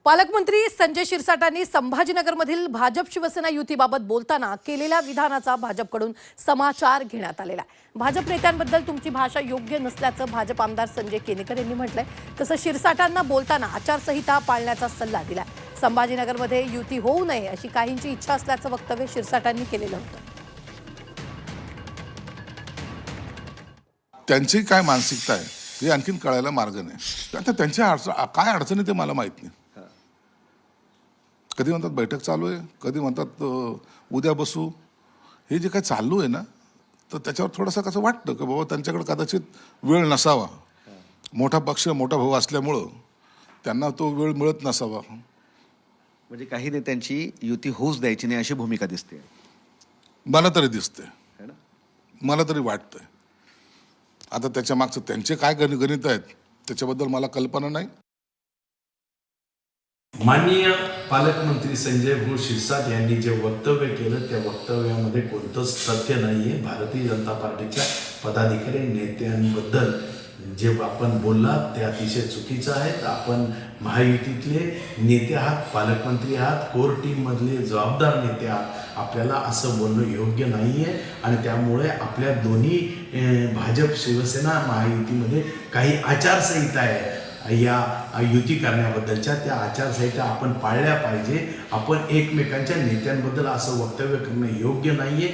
पालकमंत्री संजय शिरसाटांनी संभाजीनगरमधील भाजप शिवसेना युतीबाबत बोलताना केलेल्या विधानाचा भाजपकडून समाचार घेण्यात आलेला आहे। भाजप नेत्यांबद्दल तुमची भाषा योग्य नसल्याचं भाजप आमदार संजय केनेकर यांनी म्हटलंय। तसं शिरसाटांना बोलताना आचारसंहिता पाळण्याचा सल्ला दिलाय। संभाजीनगरमध्ये युती होऊ नये अशी काहींची इच्छा असल्याचं वक्तव्य शिरसाटांनी केलेलं होतं। त्यांची काय मानसिकता आहे हे आणखीन कळायला मार्ग नाही। आता त्यांच्या काय अडचणी ते मला माहित नाही। कधी म्हणतात बैठक चालू आहे, कधी म्हणतात उद्या बसू। हे जे काय चालू आहे ना, तर त्याच्यावर थोडंसं कसं वाटतं की बाबा त्यांच्याकडे कदाचित वेळ नसावा। मोठा पक्ष मोठा भाऊ असल्यामुळं त्यांना तो वेळ मिळत नसावा। म्हणजे काही नेत्यांची युती होऊच द्यायची नाही अशी भूमिका दिसते। मला तरी दिसते, मला तरी वाटतंय। आता त्याच्या मागचं त्यांचे काय गणित आहेत त्याच्याबद्दल मला कल्पना नाही। माननीय पालकमंत्री संजय भाऊ शिरसाट यांनी जे वक्तव्य केलं त्या वक्तव्यामध्ये कोणतंच तथ्य नाहीये। भारतीय जनता पार्टीच्या पदाधिकारी नेत्यांबद्दल जे आपण बोललात ते अतिशय चुकीचं आहे। आपण महायुतीतले नेते आहात, पालकमंत्री आहात, कोर टीम मधले जबाबदार नेते आहात। आपल्याला असं बोलणं योग्य नाहीये आणि त्यामुळे आपल्या दोन्ही भाजप शिवसेना महायुतीमध्ये काही आचारसंहिता आहे या युती करण्याबद्दलच्या। त्या आचारसंहिता आपण पाळल्या पाहिजे। आपण एकमेकांच्या नेत्यांबद्दल असं वक्तव्य करणं योग्य नाहीये।